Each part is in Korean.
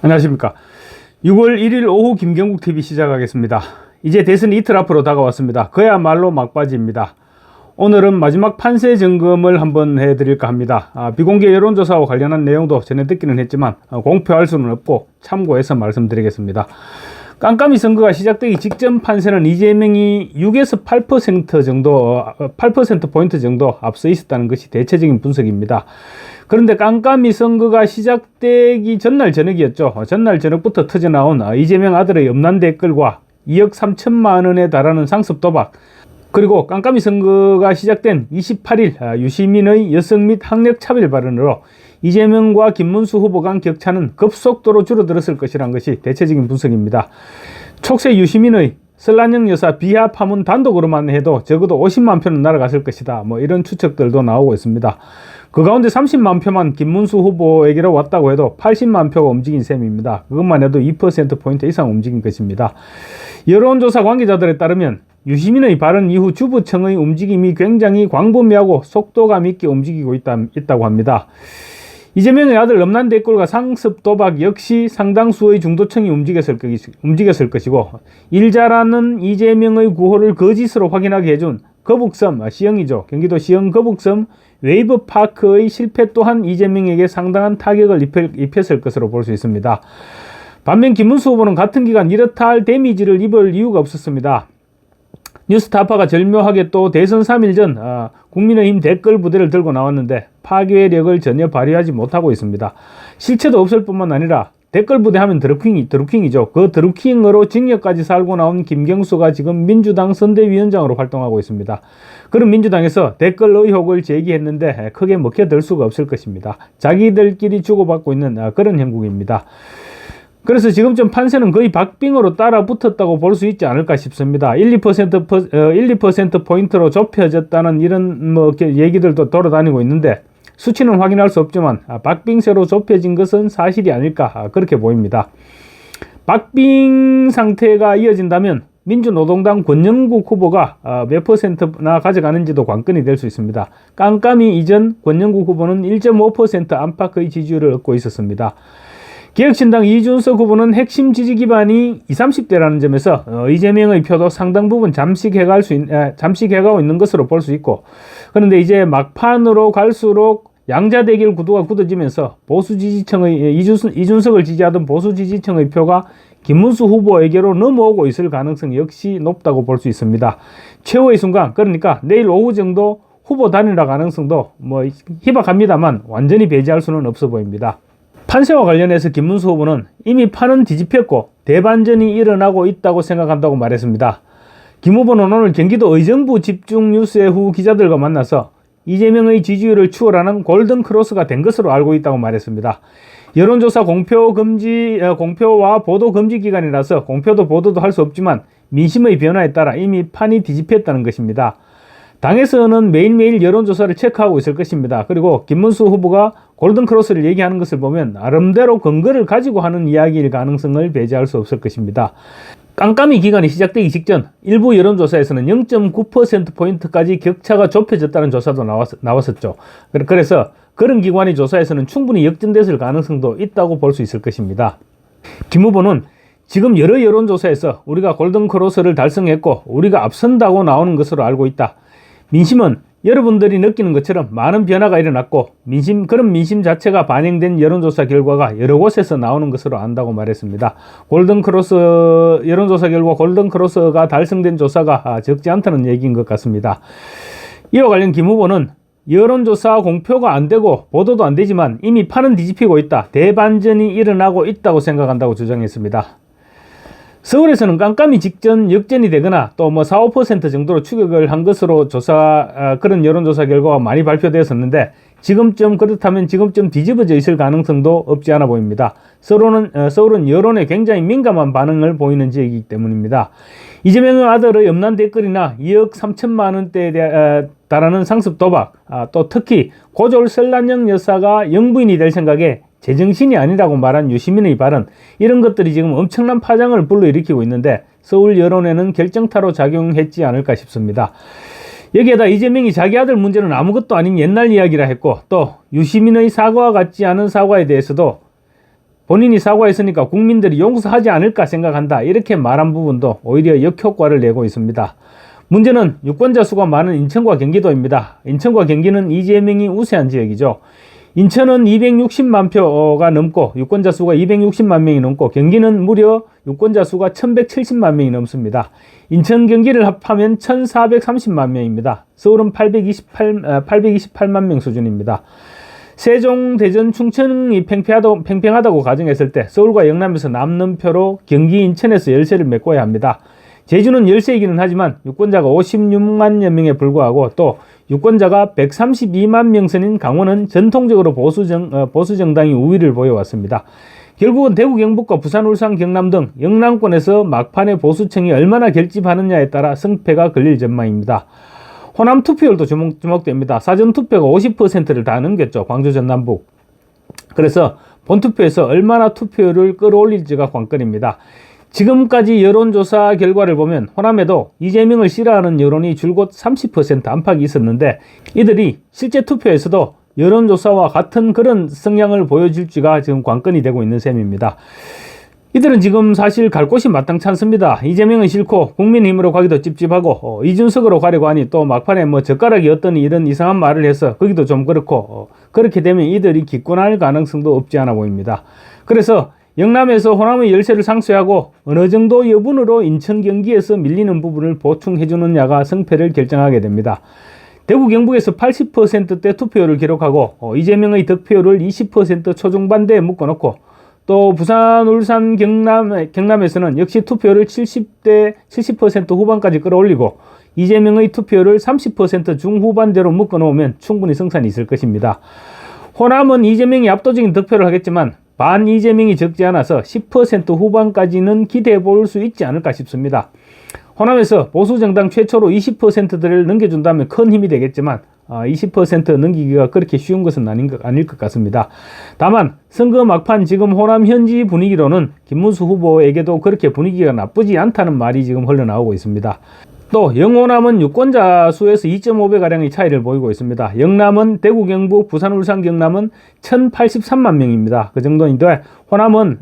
안녕하십니까. 6월 1일 오후 김경국 TV 시작하겠습니다. 이제 대선이 이틀 앞으로 다가왔습니다. 그야말로 막바지입니다. 오늘은 마지막 판세 점검을 한번 해드릴까 합니다. 비공개 여론조사와 관련한 내용도 전해 듣기는 했지만 공표할 수는 없고 참고해서 말씀드리겠습니다. 깜깜이 선거가 시작되기 직전 판세는 이재명이 6에서 8% 정도, 8%포인트 정도 앞서 있었다는 것이 대체적인 분석입니다. 그런데 깜깜이 선거가 시작되기 전날 저녁이었죠. 전날 저녁부터 터져나온 이재명 아들의 음란 댓글과 2억 3천만 원에 달하는 상습 도박, 그리고 깜깜이 선거가 시작된 28일 유시민의 여성 및 학력 차별 발언으로 이재명과 김문수 후보 간 격차는 급속도로 줄어들었을 것이란 것이 대체적인 분석입니다. 촉새 유시민의 설란영 여사 비하 파문 단독으로만 해도 적어도 50만 표는 날아갔을 것이다. 이런 추측들도 나오고 있습니다. 그 가운데 30만 표만 김문수 후보에게로 왔다고 해도 80만 표가 움직인 셈입니다. 그것만 해도 2%포인트 이상 움직인 것입니다. 여론조사 관계자들에 따르면 유시민의 발언 이후 주부청의 움직임이 굉장히 광범위하고 속도감 있게 움직이고 있다고 합니다. 이재명의 아들 음란 댓글과 상습 도박 역시 상당수의 중도층이 움직였을 것이고, 일자라는 이재명의 구호를 거짓으로 확인하게 해준 거북섬, 시흥이죠. 경기도 시흥 거북섬 웨이브파크의 실패 또한 이재명에게 상당한 타격을 입혔을 것으로 볼 수 있습니다. 반면 김문수 후보는 같은 기간 이렇다 할 데미지를 입을 이유가 없었습니다. 뉴스타파가 절묘하게 또 대선 3일 전 국민의힘 댓글 부대를 들고 나왔는데 파괴력을 전혀 발휘하지 못하고 있습니다. 실체도 없을 뿐만 아니라 댓글 부대 하면 드루킹이죠. 그 드루킹으로 징역까지 살고 나온 김경수가 지금 민주당 선대위원장으로 활동하고 있습니다. 그런 민주당에서 댓글 의혹을 제기했는데 크게 먹혀들 수가 없을 것입니다. 자기들끼리 주고받고 있는 그런 형국입니다. 그래서 지금쯤 판세는 거의 박빙으로 따라 붙었다고 볼 수 있지 않을까 싶습니다. 1~2%포인트로 좁혀졌다는 이런 얘기들도 돌아다니고 있는데 수치는 확인할 수 없지만 박빙세로 좁혀진 것은 사실이 아닐까 그렇게 보입니다. 박빙 상태가 이어진다면 민주노동당 권영국 후보가 몇 %나 가져가는지도 관건이 될 수 있습니다. 깜깜이 이전 권영국 후보는 1.5% 안팎의 지지율을 얻고 있었습니다. 개혁신당 이준석 후보는 핵심 지지 기반이 20, 30대라는 점에서 이재명의 표도 상당 부분 잠식해가고 있는 것으로 볼 수 있고, 그런데 이제 막판으로 갈수록 양자 대결 구도가 굳어지면서 보수 지지층의 이준석을 지지하던 보수 지지층의 표가 김문수 후보에게로 넘어오고 있을 가능성이 역시 높다고 볼 수 있습니다. 최후의 순간, 그러니까 내일 오후 정도 후보 단일화 가능성도 희박합니다만 완전히 배제할 수는 없어 보입니다. 판세와 관련해서 김문수 후보는 이미 판은 뒤집혔고 대반전이 일어나고 있다고 생각한다고 말했습니다. 김 후보는 오늘 경기도 의정부 집중 뉴스의 후 기자들과 만나서 이재명의 지지율을 추월하는 골든크로스가 된 것으로 알고 있다고 말했습니다. 여론조사 공표와 보도 금지 기간이라서 공표도 보도도 할 수 없지만 민심의 변화에 따라 이미 판이 뒤집혔다는 것입니다. 당에서는 매일매일 여론조사를 체크하고 있을 것입니다. 그리고 김문수 후보가 골든크로스를 얘기하는 것을 보면 나름대로 근거를 가지고 하는 이야기일 가능성을 배제할 수 없을 것입니다. 깜깜이 기간이 시작되기 직전 일부 여론조사에서는 0.9%포인트까지 격차가 좁혀졌다는 조사도 나왔었죠. 그래서 그런 기관의 조사에서는 충분히 역전됐을 가능성도 있다고 볼 수 있을 것입니다. 김 후보는 지금 여러 여론조사에서 우리가 골든크로스를 달성했고 우리가 앞선다고 나오는 것으로 알고 있다. 민심은 여러분들이 느끼는 것처럼 많은 변화가 일어났고 그런 민심 자체가 반영된 여론조사 결과가 여러 곳에서 나오는 것으로 안다고 말했습니다. 여론조사 결과 골든크로스가 달성된 조사가 적지 않다는 얘기인 것 같습니다. 이와 관련 김 후보는 여론조사 공표가 안 되고 보도도 안 되지만 이미 판은 뒤집히고 있다. 대반전이 일어나고 있다고 생각한다고 주장했습니다. 서울에서는 깜깜이 직전 역전이 되거나 또 4, 5% 정도로 추격을 한 것으로 그런 여론조사 결과가 많이 발표되었었는데 그렇다면 지금쯤 뒤집어져 있을 가능성도 없지 않아 보입니다. 서울은 여론에 굉장히 민감한 반응을 보이는 지역이기 때문입니다. 이재명의 아들의 음란 댓글이나 2억 3천만 원대에 달하는 상습 도박, 또 특히 고졸 설란영 여사가 영부인이 될 생각에 제정신이 아니라고 말한 유시민의 발언, 이런 것들이 지금 엄청난 파장을 불러일으키고 있는데 서울 여론에는 결정타로 작용했지 않을까 싶습니다. 여기에다 이재명이 자기 아들 문제는 아무것도 아닌 옛날 이야기라 했고, 또 유시민의 사과와 같지 않은 사과에 대해서도 본인이 사과했으니까 국민들이 용서하지 않을까 생각한다, 이렇게 말한 부분도 오히려 역효과를 내고 있습니다. 문제는 유권자 수가 많은 인천과 경기도입니다. 인천과 경기는 이재명이 우세한 지역이죠. 인천은 260만 표가 넘고 유권자 수가 260만 명이 넘고, 경기는 무려 유권자 수가 1170만 명이 넘습니다. 인천 경기를 합하면 1430만 명입니다. 서울은 828만 명 수준입니다. 세종, 대전, 충청이 팽팽하다고 가정했을 때 서울과 영남에서 남는 표로 경기, 인천에서 열세를 메꿔야 합니다. 제주는 열세이기는 하지만 유권자가 56만여 명에 불과하고, 또 유권자가 132만 명 선인 강원은 전통적으로 보수정당이 우위를 보여왔습니다. 결국은 대구, 경북과 부산, 울산, 경남 등 영남권에서 막판에 보수층이 얼마나 결집하느냐에 따라 승패가 걸릴 전망입니다. 호남 투표율도 주목됩니다. 사전투표가 50%를 다 넘겼죠. 광주, 전남북. 그래서 본투표에서 얼마나 투표율을 끌어올릴지가 관건입니다. 지금까지 여론조사 결과를 보면 호남에도 이재명을 싫어하는 여론이 줄곧 30% 안팎이 있었는데, 이들이 실제 투표에서도 여론조사와 같은 그런 성향을 보여줄지가 지금 관건이 되고 있는 셈입니다. 이들은 지금 사실 갈 곳이 마땅치 않습니다. 이재명은 싫고 국민의힘으로 가기도 찝찝하고, 이준석으로 가려고 하니 또 막판에 젓가락이 어떠니 이런 이상한 말을 해서 거기도 좀 그렇고, 그렇게 되면 이들이 기권할 가능성도 없지 않아 보입니다. 그래서 영남에서 호남의 열세를 상쇄하고 어느 정도 여분으로 인천, 경기에서 밀리는 부분을 보충해주느냐가 승패를 결정하게 됩니다. 대구, 경북에서 80%대 투표율을 기록하고 이재명의 득표율을 20% 초중반대에 묶어놓고, 또 부산, 울산, 경남에서는 역시 투표율을 70% 후반까지 끌어올리고 이재명의 투표율을 30% 중후반대로 묶어놓으면 충분히 승산이 있을 것입니다. 호남은 이재명이 압도적인 득표를 하겠지만 반 이재명이 적지 않아서 10% 후반까지는 기대해 볼 수 있지 않을까 싶습니다. 호남에서 보수정당 최초로 20%를 넘겨준다면 큰 힘이 되겠지만 20% 넘기기가 그렇게 쉬운 것은 아닐 것 같습니다. 다만 선거 막판 지금 호남 현지 분위기로는 김문수 후보에게도 그렇게 분위기가 나쁘지 않다는 말이 지금 흘러나오고 있습니다. 또 영호남은 유권자 수에서 2.5배가량의 차이를 보이고 있습니다. 영남은 대구, 경북, 부산, 울산, 경남은 1083만 명입니다. 그 정도인데 호남은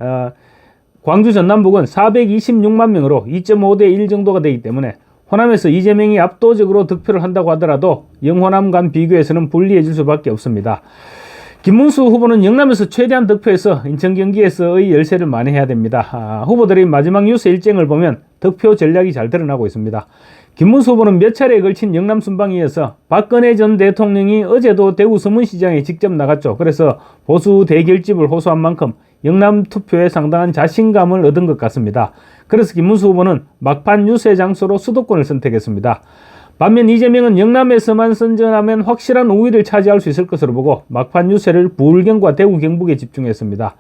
광주, 전남북은 426만 명으로 2.5대 1 정도가 되기 때문에 호남에서 이재명이 압도적으로 득표를 한다고 하더라도 영호남 간 비교에서는 불리해질 수밖에 없습니다. 김문수 후보는 영남에서 최대한 득표해서 인천, 경기에서의 열세를 만회해야 됩니다. 후보들의 마지막 유세 일정을 보면 득표 전략이 잘 드러나고 있습니다. 김문수 후보는 몇 차례에 걸친 영남 순방에 이어서 박근혜 전 대통령이 어제도 대구 서문시장에 직접 나갔죠. 그래서 보수 대결집을 호소한 만큼 영남 투표에 상당한 자신감을 얻은 것 같습니다. 그래서 김문수 후보는 막판 유세 장소로 수도권을 선택했습니다. 반면 이재명은 영남에서만 선전하면 확실한 우위를 차지할 수 있을 것으로 보고 막판 유세를 부울경과 대구, 경북에 집중했습니다.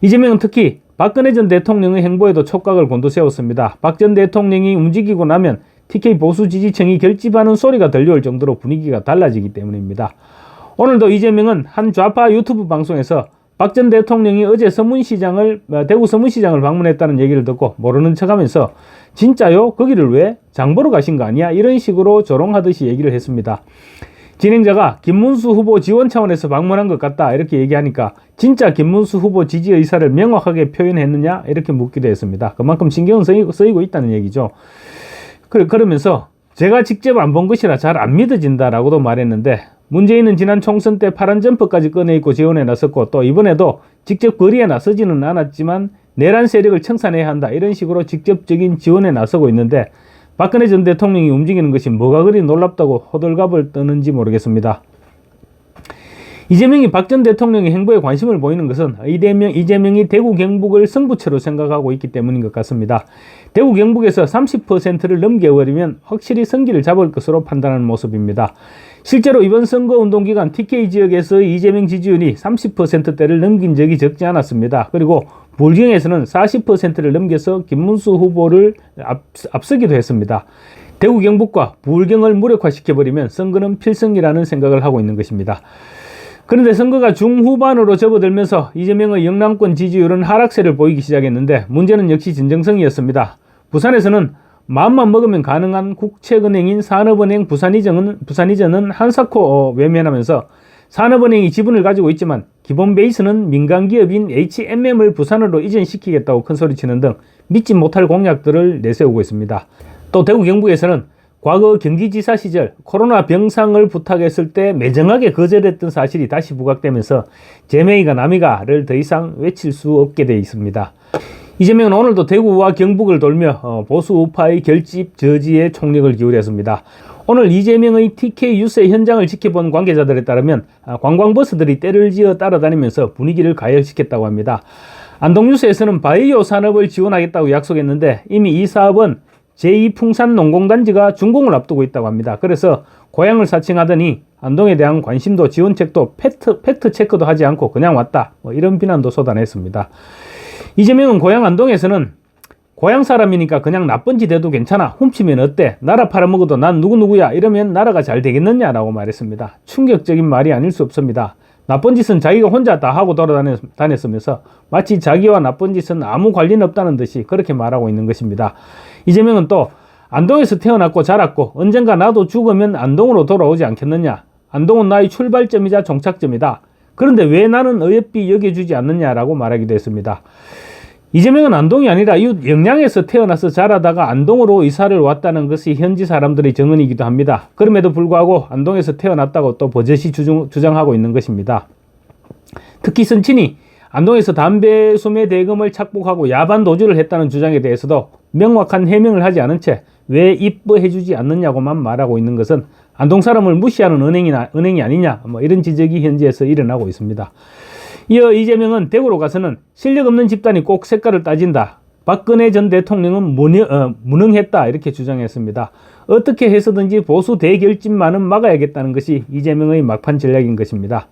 이재명은 특히 박근혜 전 대통령의 행보에도 촉각을 곤두세웠습니다. 박 전 대통령이 움직이고 나면 TK 보수 지지층이 결집하는 소리가 들려올 정도로 분위기가 달라지기 때문입니다. 오늘도 이재명은 한 좌파 유튜브 방송에서 박 전 대통령이 어제 대구 서문시장을 방문했다는 얘기를 듣고 모르는 척하면서 진짜요? 거기를 왜? 장 보러 가신 거 아니야? 이런 식으로 조롱하듯이 얘기를 했습니다. 진행자가 김문수 후보 지원 차원에서 방문한 것 같다 이렇게 얘기하니까 진짜 김문수 후보 지지 의사를 명확하게 표현했느냐 이렇게 묻기도 했습니다. 그만큼 신경은 쓰이고 있다는 얘기죠. 그러면서 제가 직접 안 본 것이라 잘 안 믿어진다라고도 말했는데, 문재인은 지난 총선 때 파란 점퍼까지 꺼내입고 지원에 나섰고 또 이번에도 직접 거리에 나서지는 않았지만 내란 세력을 청산해야 한다 이런 식으로 직접적인 지원에 나서고 있는데, 박근혜 전 대통령이 움직이는 것이 뭐가 그리 놀랍다고 호들갑을 떠는지 모르겠습니다. 이재명이 박 전 대통령의 행보에 관심을 보이는 것은 이재명이 대구, 경북을 승부처로 생각하고 있기 때문인 것 같습니다. 대구, 경북에서 30%를 넘겨버리면 확실히 승기를 잡을 것으로 판단하는 모습입니다. 실제로 이번 선거운동 기간 TK 지역에서의 이재명 지지율이 30%대를 넘긴 적이 적지 않았습니다. 그리고 부울경에서는 40%를 넘겨서 김문수 후보를 앞서기도 했습니다. 대구, 경북과 부울경을 무력화시켜버리면 선거는 필승이라는 생각을 하고 있는 것입니다. 그런데 선거가 중후반으로 접어들면서 이재명의 영남권 지지율은 하락세를 보이기 시작했는데, 문제는 역시 진정성이었습니다. 부산에서는 마음만 먹으면 가능한 국책은행인 산업은행 부산이전은 한사코 외면하면서 산업은행이 지분을 가지고 있지만 기본 베이스는 민간기업인 HMM을 부산으로 이전시키겠다고 큰소리치는 등 믿지 못할 공약들을 내세우고 있습니다. 또 대구 경북에서는 과거 경기지사 시절 코로나 병상을 부탁했을 때 매정하게 거절했던 사실이 다시 부각되면서 제명이가 남이가를 더 이상 외칠 수 없게 되어 있습니다. 이재명은 오늘도 대구와 경북을 돌며 보수 우파의 결집 저지에 총력을 기울였습니다. 오늘 이재명의 TK 유세 현장을 지켜본 관계자들에 따르면 관광버스들이 때를 지어 따라다니면서 분위기를 가열시켰다고 합니다. 안동 유세에서는 바이오 산업을 지원하겠다고 약속했는데 이미 이 사업은 제2풍산농공단지가 준공을 앞두고 있다고 합니다. 그래서 고향을 사칭하더니 안동에 대한 관심도 지원책도 팩트 체크도 하지 않고 그냥 왔다, 이런 비난도 쏟아냈습니다. 이재명은 고향 안동에서는 고향 사람이니까 그냥 나쁜 짓 해도 괜찮아, 훔치면 어때, 나라 팔아먹어도 난 누구누구야, 이러면 나라가 잘 되겠느냐라고 말했습니다. 충격적인 말이 아닐 수 없습니다. 나쁜 짓은 자기가 혼자 다 하고 돌아다녔으면서 마치 자기와 나쁜 짓은 아무 관련 없다는 듯이 그렇게 말하고 있는 것입니다. 이재명은 또 안동에서 태어났고 자랐고 언젠가 나도 죽으면 안동으로 돌아오지 않겠느냐, 안동은 나의 출발점이자 종착점이다, 그런데 왜 나는 어여삐 여겨주지 않느냐라고 말하기도 했습니다. 이재명은 안동이 아니라 이웃 영양에서 태어나서 자라다가 안동으로 이사를 왔다는 것이 현지 사람들의 정언이기도 합니다. 그럼에도 불구하고 안동에서 태어났다고 또 버젓이 주장하고 있는 것입니다. 특히 선친이 안동에서 담배 소매 대금을 착복하고 야반 도주를 했다는 주장에 대해서도 명확한 해명을 하지 않은 채 왜 입부해주지 않느냐고만 말하고 있는 것은 안동 사람을 무시하는 은행이 아니냐, 이런 지적이 현지에서 일어나고 있습니다. 이어 이재명은 대구로 가서는 실력 없는 집단이 꼭 색깔을 따진다, 박근혜 전 대통령은 무능했다, 이렇게 주장했습니다. 어떻게 해서든지 보수 대결집만은 막아야겠다는 것이 이재명의 막판 전략인 것입니다.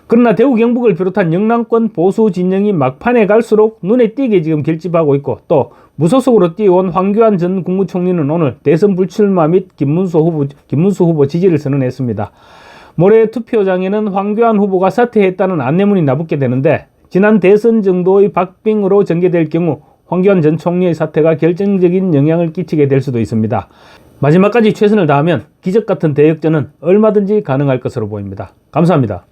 그러나 대구 경북을 비롯한 영남권 보수 진영이 막판에 갈수록 눈에 띄게 지금 결집하고 있고, 또 무소속으로 뛰어온 황교안 전 국무총리는 오늘 대선 불출마 및 김문수 후보 지지를 선언했습니다. 모레 투표장에는 황교안 후보가 사퇴했다는 안내문이 나붙게 되는데 지난 대선 정도의 박빙으로 전개될 경우 황교안 전 총리의 사퇴가 결정적인 영향을 끼치게 될 수도 있습니다. 마지막까지 최선을 다하면 기적같은 대역전은 얼마든지 가능할 것으로 보입니다. 감사합니다.